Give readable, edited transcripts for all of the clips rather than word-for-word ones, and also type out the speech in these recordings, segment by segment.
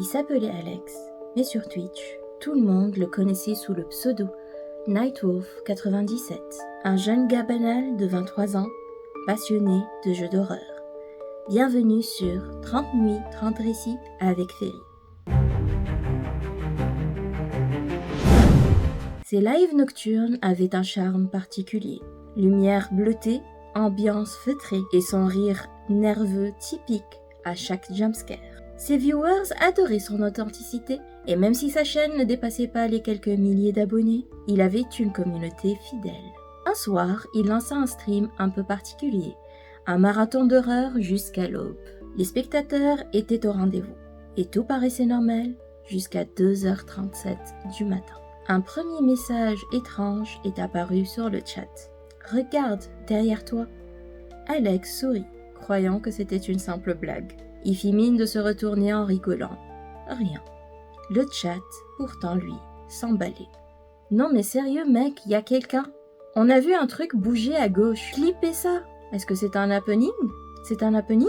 Il s'appelait Alex, mais sur Twitch, tout le monde le connaissait sous le pseudo Nightwolf97, un jeune gars banal de 23 ans, passionné de jeux d'horreur. Bienvenue sur 30 nuits, 30 récits avec Ferry. Ces lives nocturnes avaient un charme particulier. Lumière bleutée, ambiance feutrée et son rire nerveux typique à chaque jumpscare. Ses viewers adoraient son authenticité et même si sa chaîne ne dépassait pas les quelques milliers d'abonnés, il avait une communauté fidèle. Un soir, il lança un stream un peu particulier, un marathon d'horreur jusqu'à l'aube. Les spectateurs étaient au rendez-vous et tout paraissait normal jusqu'à 2h37 du matin. Un premier message étrange est apparu sur le chat. « Regarde, derrière toi !» Alex sourit, croyant que c'était une simple blague. Il fit mine de se retourner en rigolant. Rien. Le chat, pourtant lui, s'emballait. « Non mais sérieux mec, y a quelqu'un ? On a vu un truc bouger à gauche. Clippez ça ! Est-ce que c'est un happening ? C'est un happening ?»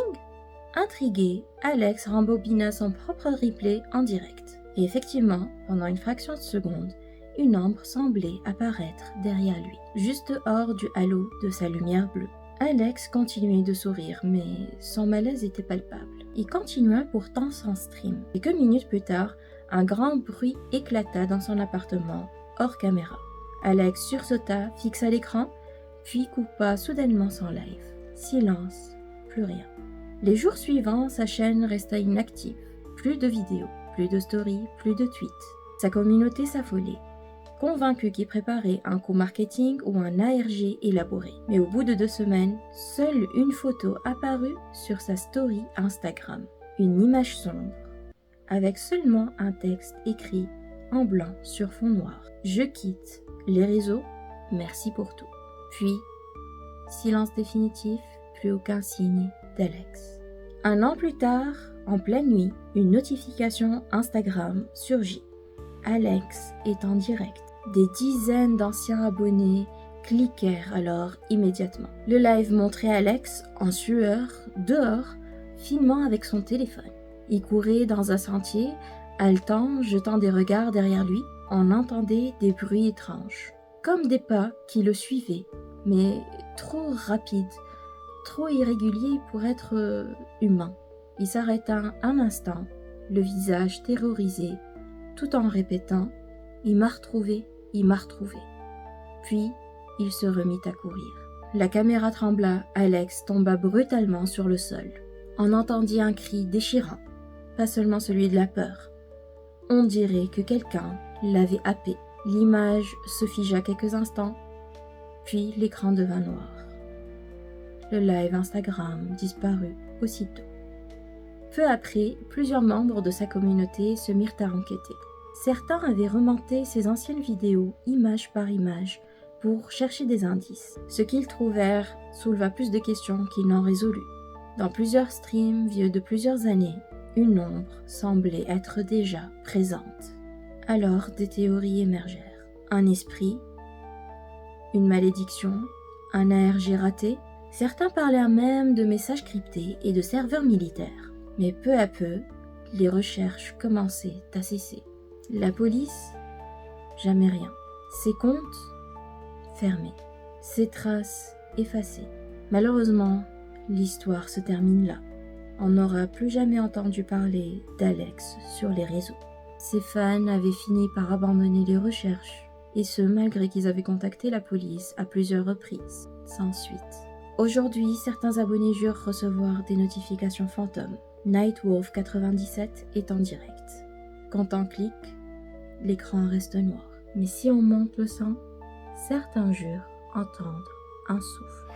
Intrigué, Alex rembobina son propre replay en direct. Et effectivement, pendant une fraction de seconde, une ombre semblait apparaître derrière lui, juste hors du halo de sa lumière bleue. Alex continuait de sourire, mais son malaise était palpable. Il continua pourtant son stream. Quelques minutes plus tard, un grand bruit éclata dans son appartement, hors caméra. Alex sursauta, fixa l'écran, puis coupa soudainement son live. Silence, plus rien. Les jours suivants, sa chaîne resta inactive. Plus de vidéos, plus de stories, plus de tweets. Sa communauté s'affolait, convaincu qu'il préparait un coup marketing ou un ARG élaboré. Mais au bout de 2 semaines, seule une photo apparut sur sa story Instagram. Une image sombre, avec seulement un texte écrit en blanc sur fond noir. « Je quitte les réseaux, merci pour tout. » Puis, silence définitif, plus aucun signe d'Alex. 1 an plus tard, en pleine nuit, une notification Instagram surgit. Alex est en direct. Des dizaines d'anciens abonnés cliquèrent alors immédiatement. Le live montrait Alex en sueur, dehors, filmant avec son téléphone. Il courait dans un sentier, haletant, jetant des regards derrière lui. On entendait des bruits étranges, comme des pas qui le suivaient, mais trop rapides, trop irréguliers pour être humains. Il s'arrêta un instant, le visage terrorisé, tout en répétant « Il m'a retrouvé, il m'a retrouvé ». Puis, il se remit à courir. La caméra trembla, Alex tomba brutalement sur le sol. On entendit un cri déchirant, pas seulement celui de la peur. On dirait que quelqu'un l'avait happé. L'image se figea quelques instants, puis l'écran devint noir. Le live Instagram disparut aussitôt. Peu après, plusieurs membres de sa communauté se mirent à enquêter. Certains avaient remonté ses anciennes vidéos, image par image, pour chercher des indices. Ce qu'ils trouvèrent souleva plus de questions qu'ils n'en résolut. Dans plusieurs streams vieux de plusieurs années, une ombre semblait être déjà présente. Alors des théories émergèrent. Un esprit, une malédiction, un ARG raté. Certains parlèrent même de messages cryptés et de serveurs militaires. Mais peu à peu, les recherches commençaient à cesser. La police, jamais rien. Ses comptes, fermés. Ses traces, effacées. Malheureusement, l'histoire se termine là. On n'aura plus jamais entendu parler d'Alex sur les réseaux. Ses fans avaient fini par abandonner les recherches, et ce malgré qu'ils avaient contacté la police à plusieurs reprises, sans suite. Aujourd'hui, certains abonnés jurent recevoir des notifications fantômes. Nightwolf97 est en direct. Quand on clique, l'écran reste noir. Mais si on monte le son, certains jurent entendre un souffle.